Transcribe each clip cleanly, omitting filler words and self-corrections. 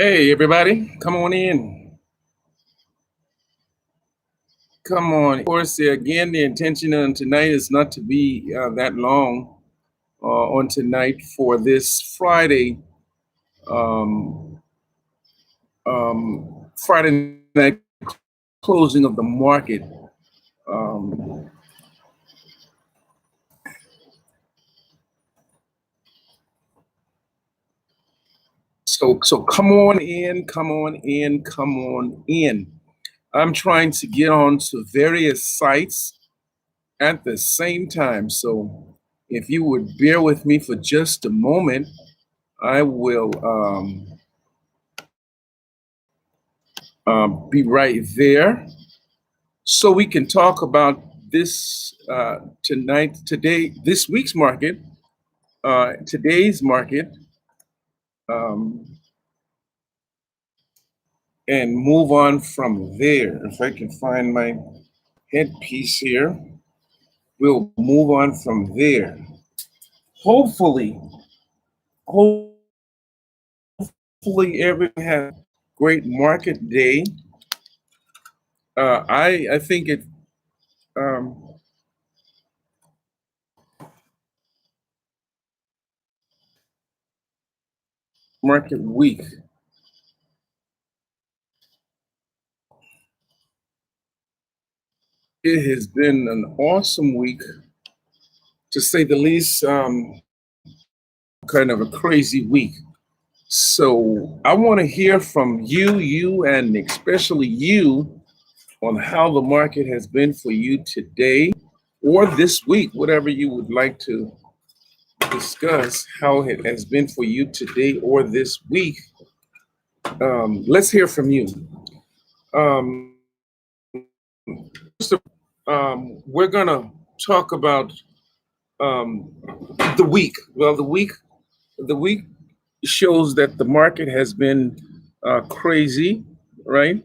Hey, everybody, come on in. Come on. Of course, again, the intention on tonight is not to be that long on tonight for this Friday, um, Friday night closing of the market. Um, so come on in, come on in, come on in. I'm trying to get on to various sites at the same time. So if you would bear with me for just a moment, I will be right there so we can talk about this today, this week's market, today's market, um, and move on from there. If I can find my headpiece here, we'll move on from there. Hopefully, hopefully everyone has a great market day. I think it um, market week. It has been an awesome week, to say the least. Kind of a crazy week. So I want to hear from you, and especially you, on how the market has been for you today or this week, whatever you would like to discuss, how it has been for you today or this week. Let's hear from you. Um, we're going to talk about um, the week. Well, the week shows that the market has been crazy, right?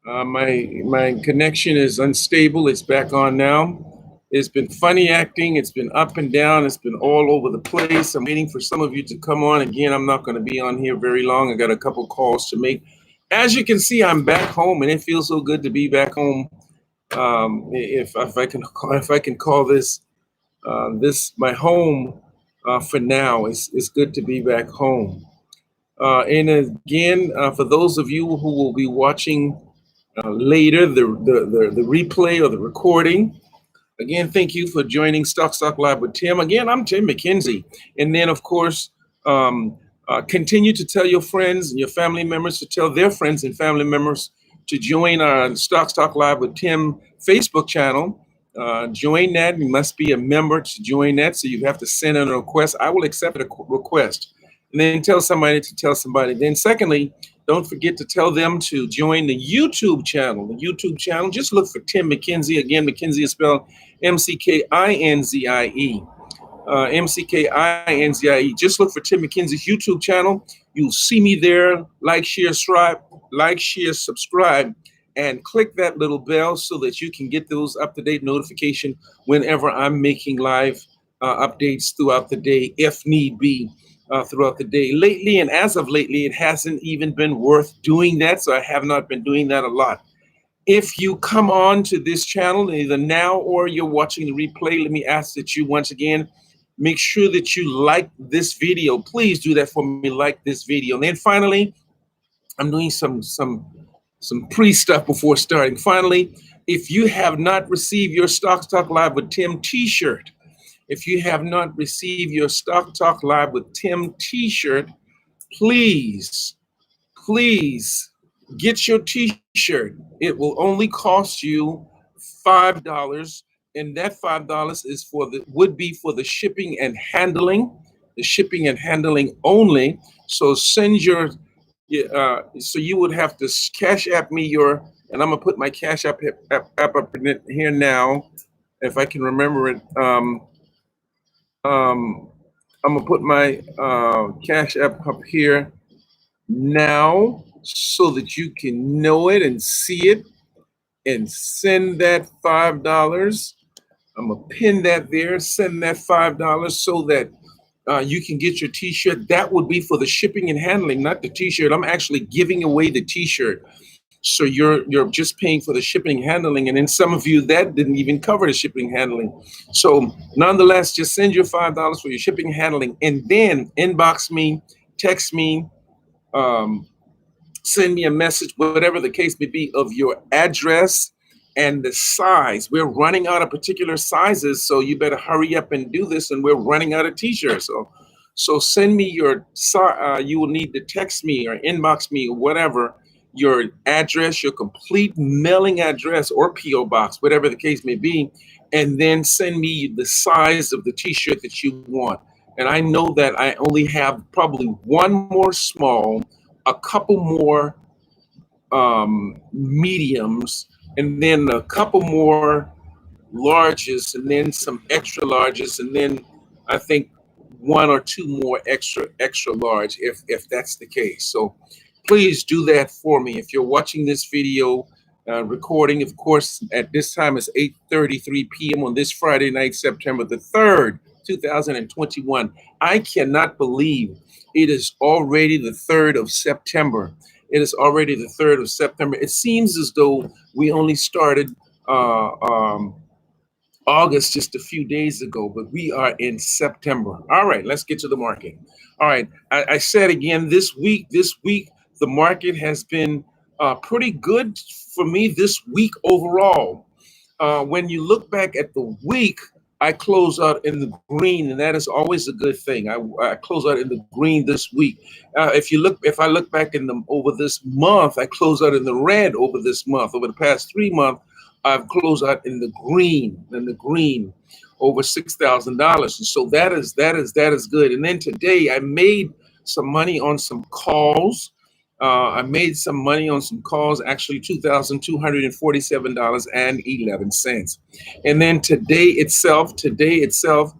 My connection is unstable. It's back on now. It's been funny acting. It's been up and down. It's been all over the place. I'm waiting for some of you to come on. Again, I'm not going to be on here very long. I got a couple calls to make. As you can see, I'm back home, and it feels so good to be back home. If I can call this my home for now, it's good to be back home. And again, for those of you who will be watching later the replay or the recording, again, thank you for joining Stock Live with Tim. Again, I'm Tim McKenzie. And then, of course, continue to tell your friends and your family members to tell their friends and family members to join our Stock Live with Tim Facebook channel. Join that. You must be a member to join that. So you have to send in a request. I will accept a request. And then tell somebody to tell somebody. Then, secondly, don't forget to tell them to join the YouTube channel. The YouTube channel, just look for Tim McKenzie. Again, McKenzie is spelled McKinzie. McKinzie. Just look for Tim McKenzie's YouTube channel. You'll see me there. Like, share, subscribe, and click that little bell so that you can get those up-to-date notification whenever I'm making live updates throughout the day, if need be. Throughout the day. Lately, and as of lately, it hasn't even been worth doing that, so I have not been doing that a lot. If you come on to this channel, either now or you're watching the replay, let me ask that you once again make sure that you like this video. Please do that for me, like this video. And then finally, I'm doing some pre stuff before starting. Finally, if you have not received your Stock Live with Tim t-shirt, if you have not received your Stock Talk Live with Tim t-shirt, please get your t-shirt. It will only cost you $5, and that $5 is would be for the shipping and handling, only. So send your so you would have to cash app me your, and I'm gonna put my cash app up in it here now, if I can remember it. Um, I'm gonna put my cash app up here now so that you can know it and see it and send that $5. I'm gonna pin that there, send that $5 so that you can get your t-shirt. That would be for the shipping and handling, not the t-shirt. I'm actually giving away the t-shirt. So you're just paying for the shipping and handling. And then some of you that didn't even cover the shipping and handling. So nonetheless, just send your $5 for your shipping and handling, and then inbox me, text me, um, send me a message, whatever the case may be, of your address and the size. We're running out of particular sizes, so you better hurry up and do this. And we're running out of t-shirts. So send me your you will need to text me or inbox me or whatever, your address, your complete mailing address or PO box, whatever the case may be, and then send me the size of the t-shirt that you want. And I know that I only have probably one more small, a couple more mediums, and then a couple more larges, and then some extra larges, and then I think one or two more extra large, if that's the case. So please do that for me. If you're watching this video recording, of course, at this time it's 8:33 p.m. on this Friday night, September the 3rd, 2021. I cannot believe it is already the 3rd of September. It is already the 3rd of September. It seems as though we only started uh, um, August just a few days ago, but we are in September. All right, let's get to the market. All right, I said again, this week, the market has been pretty good for me this week overall. When you look back at the week, I close out in the green, and that is always a good thing. I close out in the green this week. If I look back in the over this month, I close out in the red over this month. Over the past 3 months, I've closed out in the green, over $6,000, and so that is good. And then today, I made some money on some calls. I made some money on some calls, actually $2,247.11. And then today itself, the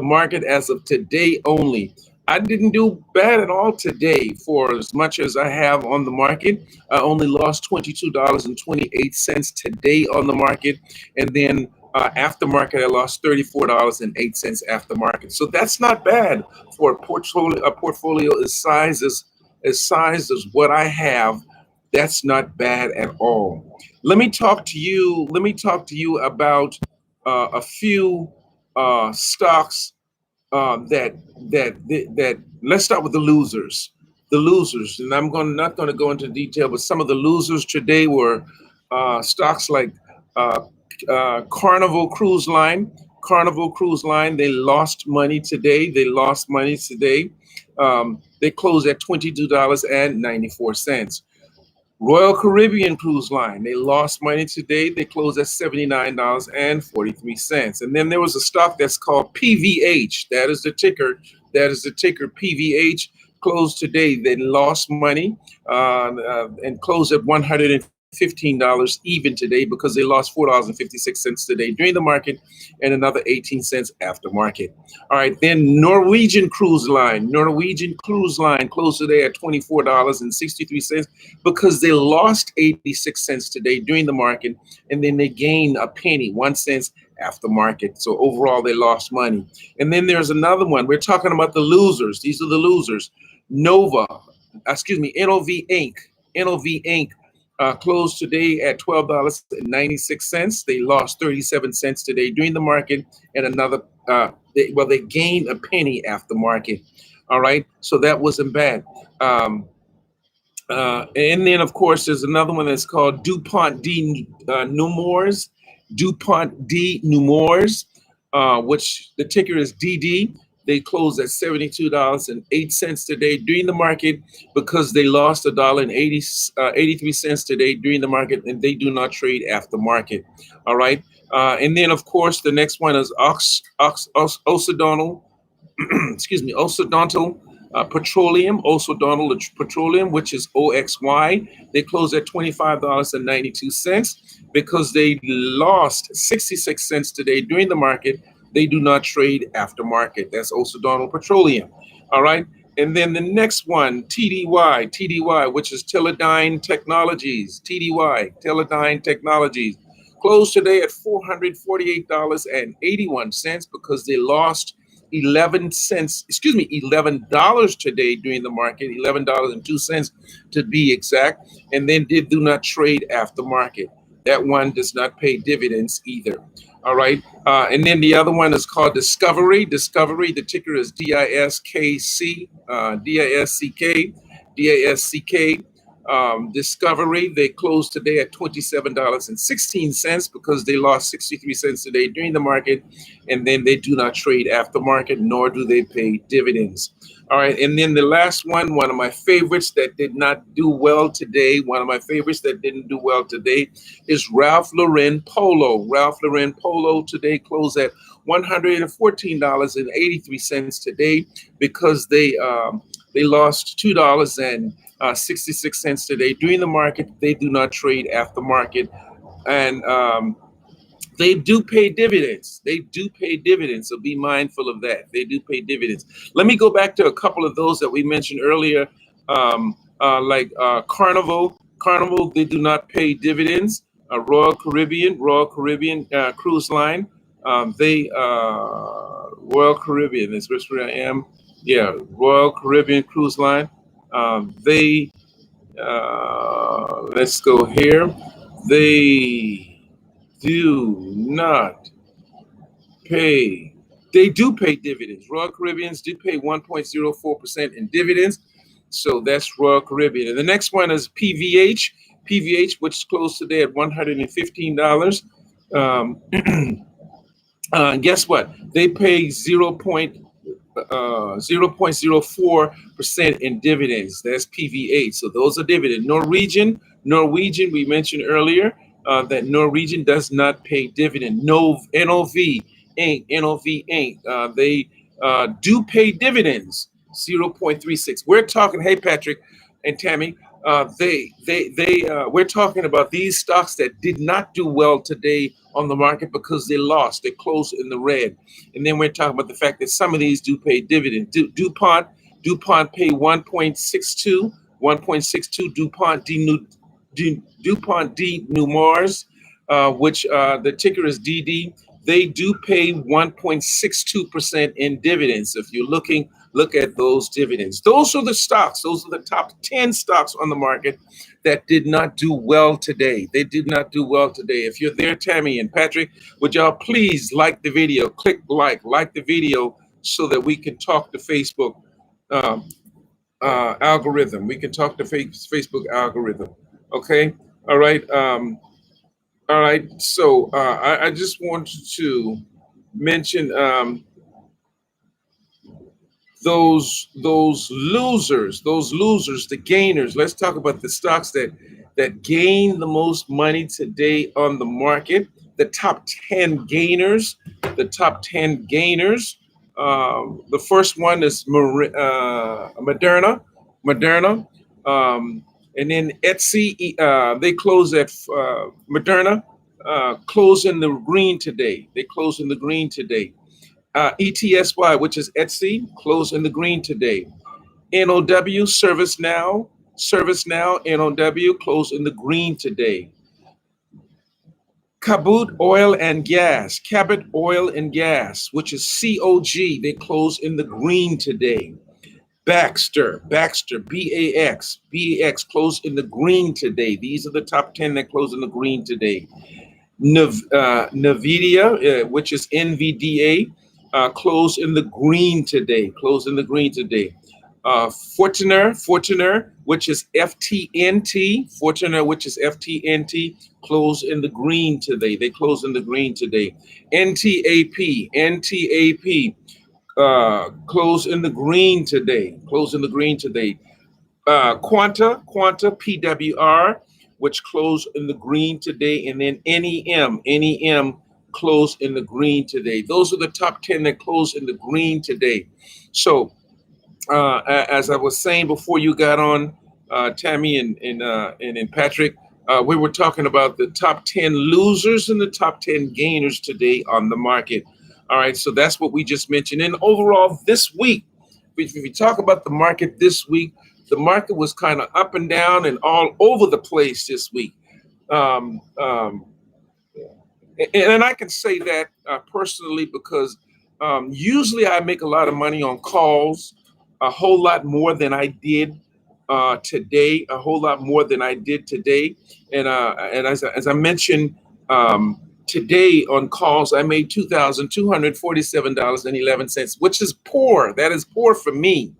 market as of today only, I didn't do bad at all today for as much as I have on the market. I only lost $22.28 today on the market. And then aftermarket, I lost $34.08 aftermarket. So that's not bad for a portfolio as what I have. That's not bad at all. Let me talk to you about a few stocks that let's start with the losers. The losers, and not going to go into detail, but some of the losers today were stocks like uh, Carnival Cruise Line. Carnival Cruise Line, they lost money today. They closed at $22.94. Royal Caribbean Cruise Line, they lost money today. They closed at $79.43. And then there was a stock that's called PVH. That is the ticker. PVH. Closed today. They lost money and closed at $115 even today, because they lost $4.56 today during the market and another 18 cents after market. All right, then Norwegian Cruise Line closed today at $24.63 because they lost 86 cents today during the market, and then they gained a penny, 1 cent after market. So overall, they lost money. And then there's another one. We're talking about the losers. These are the losers. NOV Inc. Closed today at $12.96. They lost 37 cents today during the market, and another they gained a penny after market. All right, so that wasn't bad. And then, of course, there's another one that's called DuPont D Nemours. DuPont D Nemours, which the ticker is DD. They closed at $72.08 today during the market, because they lost $1.83 today during the market, and they do not trade after market. All right. And then, of course, the next one is Occidental Petroleum, which is OXY. They closed at $25.92 because they lost 66 cents today during the market. They do not trade after market. That's Occidental Petroleum. All right. And then the next one, TDY, which is Teledyne Technologies. Teledyne Technologies closed today at $448.81 because they lost 11 cents, excuse me, $11 today during the market, $11.02 to be exact, and then do not trade after market. That one does not pay dividends either. All right. And then the other one is called Discovery. Discovery, the ticker is DISKC, DISCK, DISCK. Discovery, they closed today at $27.16 because they lost 63 cents today during the market, and then they do not trade after market, nor do they pay dividends. All right, and then the last one of my favorites that did not do well today, one of my favorites that didn't do well today is Ralph Lauren Polo. Ralph Lauren Polo today closed at $114.83 today because they lost $2.66 today. During the market, they do not trade after market, and they do pay dividends. They do pay dividends, so be mindful of that. They do pay dividends. Let me go back to a couple of those that we mentioned earlier, like Carnival. Carnival, they do not pay dividends. Royal Caribbean Cruise Line, Royal Caribbean is where I am. Yeah, Royal Caribbean Cruise Line. Let's go here. They do not pay. They do pay dividends. Royal Caribbeans do pay 1.04% in dividends. So that's Royal Caribbean. And the next one is PVH. PVH, which closed today at $115. Guess what? They pay 0.04% in dividends. That's PVH. So those are dividends. Norwegian, we mentioned earlier that Norwegian does not pay dividend. NOV Inc. They do pay dividends, 0.36. We're talking, hey Patrick and Tammy, we're talking about these stocks that did not do well today on the market because they lost. They closed in the red. And then we're talking about the fact that some of these do pay dividend. DuPont pay 1.62 DuPont D Nemours, which the ticker is DD. They do pay 1.62% in dividends. If you're looking, look at those dividends. Those are the stocks. Those are the top 10 stocks on the market that did not do well today. They did not do well today. If you're there, Tammy and Patrick, would y'all please like the video? Click like the video so that we can talk to Facebook algorithm. We can talk to Facebook algorithm. Okay. All right. All right. So I just wanted to mention those losers, the gainers. Let's talk about the stocks that gain the most money today on the market. The top 10 gainers. The top 10 gainers. The first one is Moderna. And then Etsy, they close at Moderna, close in the green today. They close in the green today. ETSY, which is Etsy, close in the green today. NOW, ServiceNow, NOW, close in the green today. Cabot Oil and Gas, which is COG, they close in the green today. Baxter, BAX, close in the green today. These are the top 10 that close in the green today. NVIDIA, which is NVDA, close in the green today. Fortiner, which is FTNT, close in the green today. They close in the green today. NTAP, close in the green today. Quanta, PWR, which closed in the green today, and then NEM, close in the green today. Those are the top 10 that close in the green today. So, as I was saying before you got on, Tammy and Patrick, we were talking about the top 10 losers and the top 10 gainers today on the market. All right, so that's what we just mentioned. And overall, this week, if we talk about the market this week, the market was kind of up and down and all over the place this week. And I can say that personally because Usually I make a lot of money on calls, a whole lot more than I did today, a whole lot more than I did today. And as I mentioned, today on calls, I made $2,247.11, which is poor. That is poor for me.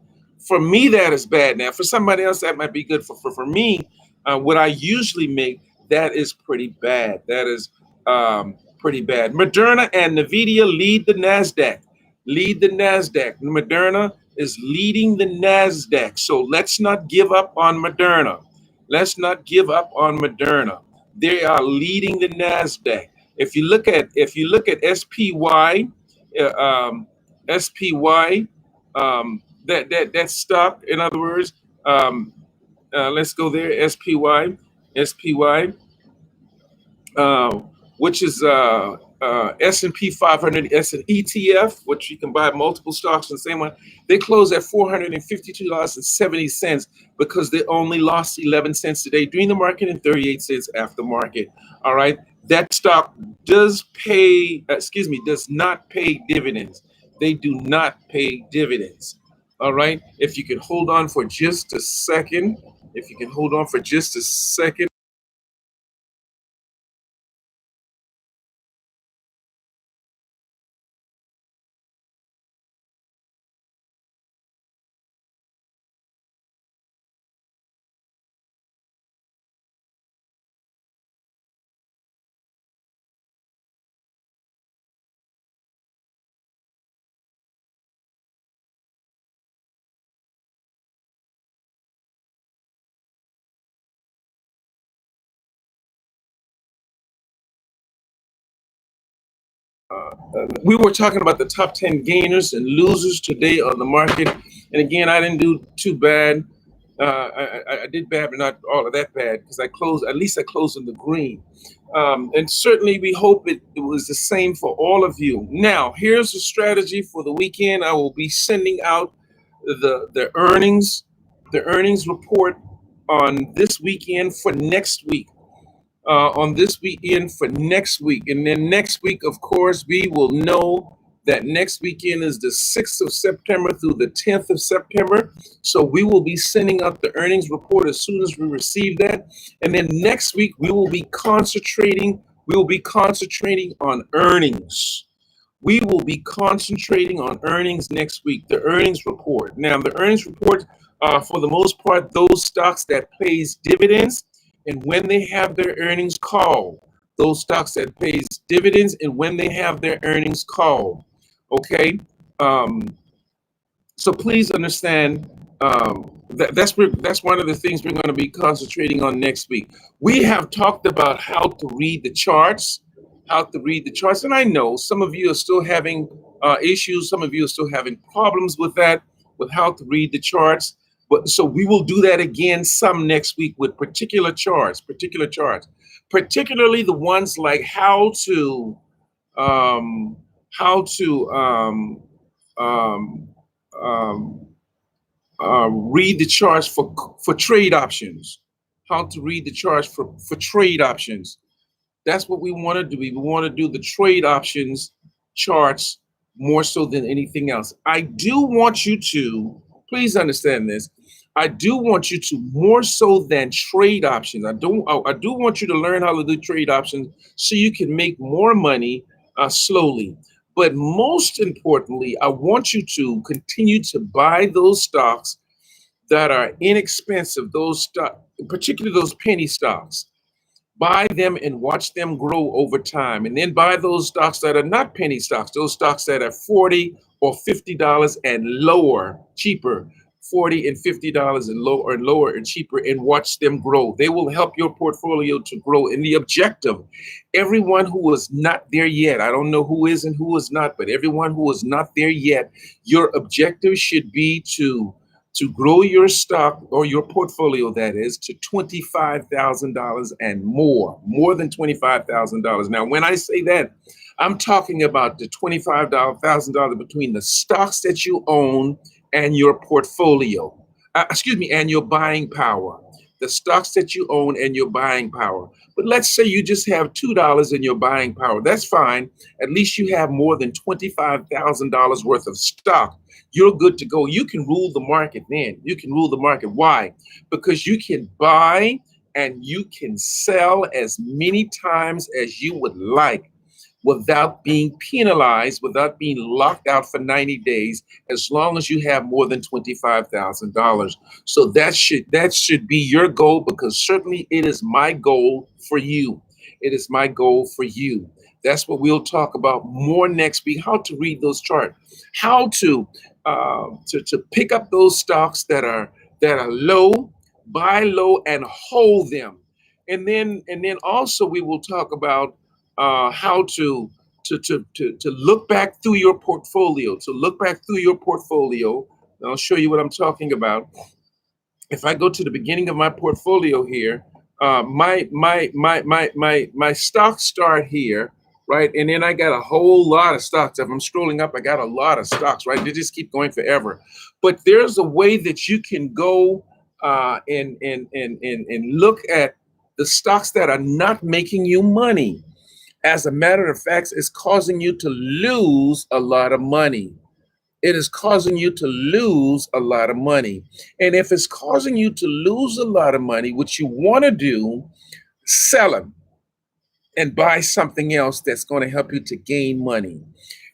For me, that is bad. Now, for somebody else, that might be good. For me, what I usually make, that is pretty bad. That is pretty bad. Moderna and Nvidia lead the NASDAQ. Lead the NASDAQ. Moderna is leading the NASDAQ. So let's not give up on Moderna. Let's not give up on Moderna. They are leading the NASDAQ. If you look at SPY, SPY, that stock. In other words, let's go there. SPY, which is S&P 500, as an ETF, which you can buy multiple stocks in the same one. They closed at $452.70 because they only lost 11 cents today during the market and 38 cents after market. All right, that stock does not pay dividends. They do not pay dividends. All right, if you can hold on for just a second, we were talking about the top 10 gainers and losers today on the market. And again, I didn't do too bad. I did bad, but not all of that bad, because at least I closed in the green. And certainly we hope it was the same for all of you. Now, here's the strategy for the weekend. I will be sending out the earnings report on this weekend for next week. And then next week, of course, we will know that next weekend is the 6th of September through the 10th of September. So we will be sending out the earnings report as soon as we receive that. And then next week, we will be concentrating on earnings. We will be concentrating on earnings next week, the earnings report. Now, the earnings report, for the most part, those stocks that pays dividends, and when they have their earnings called, those stocks that pays dividends and when they have their earnings called. Okay, so please understand that's one of the things we're going to be concentrating on next week. We have talked about how to read the charts, and I know some of you are still having issues. Some of you are still having problems with that, with how to read the charts. But so we will do that again some next week with particular charts, particularly the ones like how to read the charts for trade options. How to read the charts for trade options. That's what we want to do. We want to do the trade options charts more so than anything else. I do want you to, please understand this. I do want you to, more so than trade options, I do want you to learn how to do trade options so you can make more money slowly. But most importantly, I want you to continue to buy those stocks that are inexpensive, particularly those penny stocks. Buy them and watch them grow over time. And then buy those stocks that are not penny stocks, those stocks that are $40 or $50 and lower, cheaper. $40 and $50 and lower and cheaper, and watch them grow. They will help your portfolio to grow. And the objective, everyone who is not there yet, I don't know who is and who is not, but everyone who is not there yet, your objective should be to grow your stock or your portfolio, that is, to $25,000 and more than $25,000. Now, when I say that, I'm talking about the $25,000 between the stocks that you own and your portfolio, and your buying power. the stocks that you own and your buying power. But let's say you just have $2 in your buying power. That's fine. At least you have more than $25,000 worth of stock. You're good to go. You can rule the market then. You can rule the market. Why? Because you can buy and you can sell as many times as you would like without being penalized, without being locked out for 90 days, as long as you have more than $25,000. So that should be your goal, because certainly it is my goal for you. It is my goal for you. That's what we'll talk about more next week. How to read those charts, how to pick up those stocks that are low, buy low and hold them, and then also we will talk about how to look back through your portfolio. To look back through your portfolio, and I'll show you what I'm talking about. If I go to the beginning of my portfolio here, my stocks start here, right? And then I got a whole lot of stocks. If I'm scrolling up, I got a lot of stocks, right? They just keep going forever. But there's a way that you can go and look at the stocks that are not making you money. As a matter of fact, it's causing you to lose a lot of money. It is causing you to lose a lot of money. And if it's causing you to lose a lot of money, what you want to do, sell them and buy something else that's going to help you to gain money.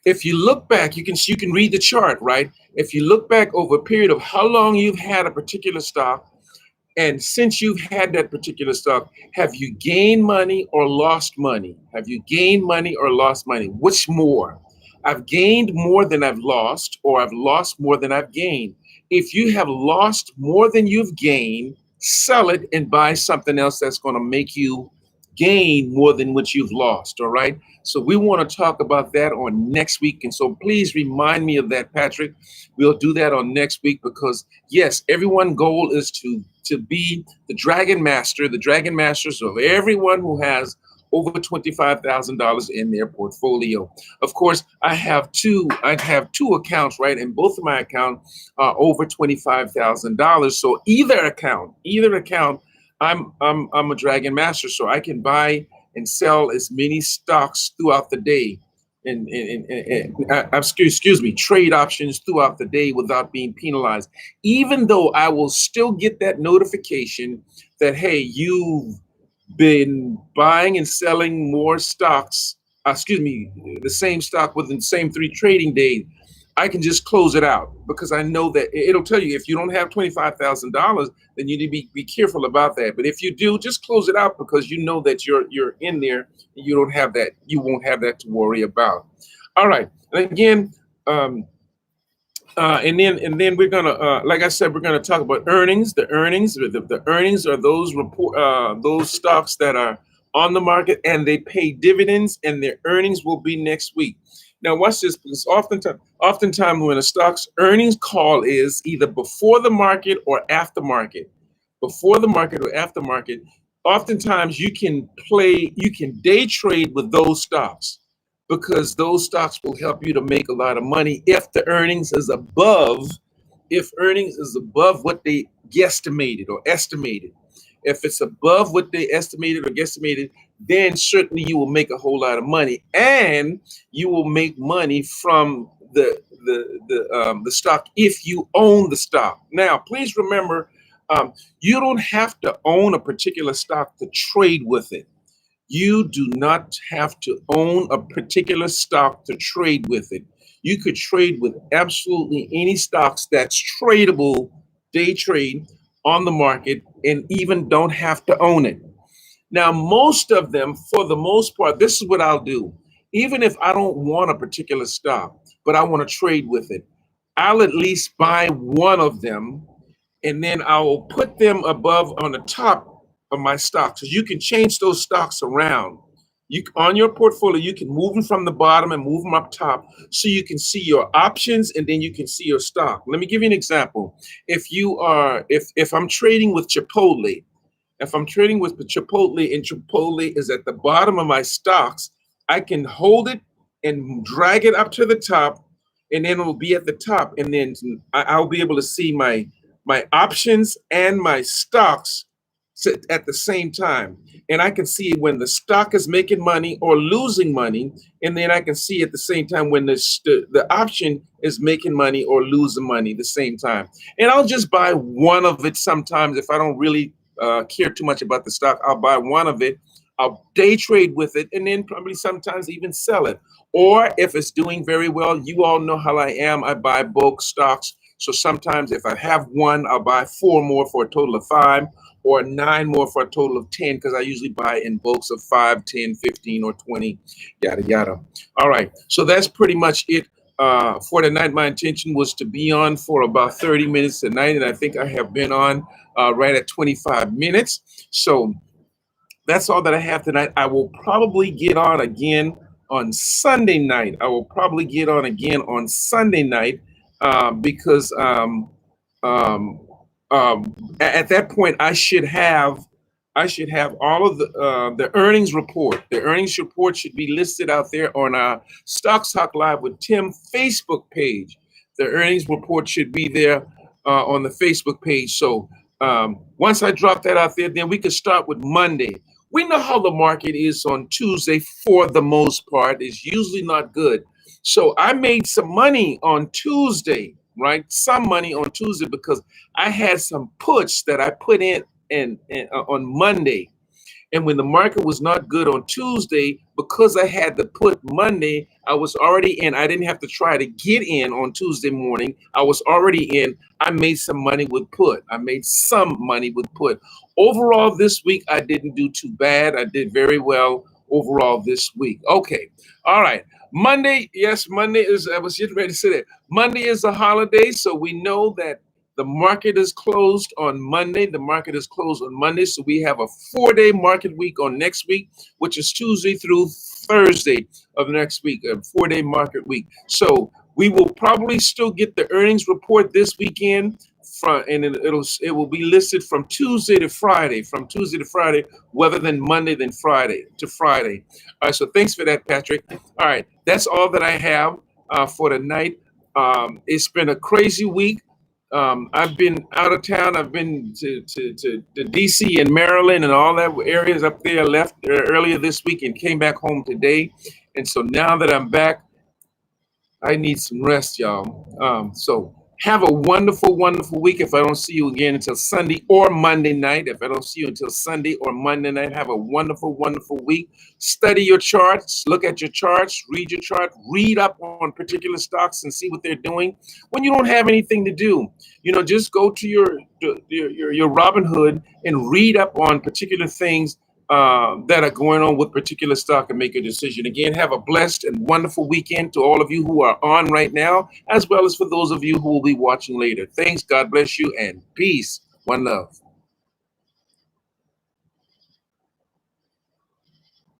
If you look back, you can read the chart, right? If you look back over a period of how long you've had a particular stock, and since you've had that particular stock, have you gained money or lost money? Have you gained money or lost money? Which more? I've gained more than I've lost, or I've lost more than I've gained. If you have lost more than you've gained, sell it and buy something else that's going to make you gain more than what you've lost. All right. So we want to talk about that on next week. And so please remind me of that, Patrick. We'll do that on next week, because yes, everyone's goal is to be the Dragon Master, the Dragon Masters of everyone who has over $25,000 in their portfolio. Of course, I have two accounts, right? And both of my accounts are over $25,000. So either account, I'm a Dragon Master, so I can buy and sell as many stocks throughout the day, excuse me, trade options throughout the day without being penalized. Even though I will still get that notification that, hey, you've been buying and selling more stocks, excuse me, the same stock within the same 3 trading days. I can just close it out, because I know that it'll tell you if you don't have $25,000, then you need to be careful about that. But if you do, just close it out, because you know that you're in there and you don't have that, you won't have that to worry about. All right. And again, and then we're gonna, like I said, we're gonna talk about earnings. The earnings are those stocks that are on the market and they pay dividends, and their earnings will be next week. Now, watch this, because oftentimes when a stock's earnings call is either before the market or after market, before the market or after market, oftentimes you can day trade with those stocks, because those stocks will help you to make a lot of money if earnings is above what they guesstimated or estimated. If it's above what they estimated or guesstimated, then certainly you will make a whole lot of money, and you will make money from the stock if you own the stock. Now, please remember, you don't have to own a particular stock to trade with it. You do not have to own a particular stock to trade with it. You could trade with absolutely any stocks that's tradable, day trade on the market, and even don't have to own it. Now, most of them, for the most part, this is what I'll do. Even if I don't want a particular stock, but I want to trade with it, I'll at least buy one of them, and then I will put them above on the top of my stocks. So you can change those stocks around. You on your portfolio, you can move them from the bottom and move them up top, so you can see your options and then you can see your stock. Let me give you an example. If I'm trading with Chipotle, and Chipotle is at the bottom of my stocks, I can hold it and drag it up to the top, and then it'll be at the top, and then I'll be able to see my options and my stocks at the same time. And I can see when the stock is making money or losing money. And then I can see at the same time when the option is making money or losing money at the same time. And I'll just buy one of it sometimes if I don't really care too much about the stock. I'll buy one of it. I'll day trade with it and then probably sometimes even sell it. Or if it's doing very well, you all know how I am. I buy bulk stocks. So sometimes if I have one, I'll buy 4 more for a total of 5, or 9 more for a total of 10, because I usually buy in bulks of 5, 10, 15, or 20, yada, yada. All right. So that's pretty much it for tonight. My intention was to be on for about 30 minutes tonight, and I think I have been on right at 25 minutes. So that's all that I have tonight. I will probably get on again on Sunday night. I will probably get on again on Sunday night because at that point I should have all of the earnings report. The earnings report should be listed out there on our Stocks Talk Live with Tim Facebook page. The earnings report should be there on the Facebook page. So once I drop that out there, then we can start with Monday. We know how the market is on Tuesday for the most part. It's usually not good. So I made some money on Tuesday, right? Some money on Tuesday because I had some puts that I put in on Monday. And when the market was not good on Tuesday, because I had to put Monday, I was already in. I didn't have to try to get in on Tuesday morning. I was already in. I made some money with put. I made some money with put. Overall, this week, I didn't do too bad. I did very well overall this week. Okay. All right. Monday. Yes, Monday is, I was getting ready to say that. Monday is a holiday. So we know that the market is closed on Monday. The market is closed on Monday. So we have a 4-day market week on next week, which is Tuesday through Thursday of next week, a 4-day market week. So we will probably still get the earnings report this weekend, and it will be listed from Tuesday to Friday, rather than Monday than Friday to Friday. All right. So thanks for that, Patrick. All right. That's all that I have for tonight. It's been a crazy week. I've been out of town. I've been to DC and Maryland and all that areas up there. I left earlier this week and came back home today. And so now that I'm back, I need some rest, y'all. So have a wonderful, wonderful week. If I don't see you again until Sunday or Monday night, have a wonderful, wonderful week. Study your charts, look at your charts, read your chart, read up on particular stocks and see what they're doing. When you don't have anything to do, just go to your Robinhood and read up on particular things that are going on with particular stock and make a decision. Again, have a blessed and wonderful weekend to all of you who are on right now, as well as for those of you who will be watching later. Thanks. God bless you and peace. One love.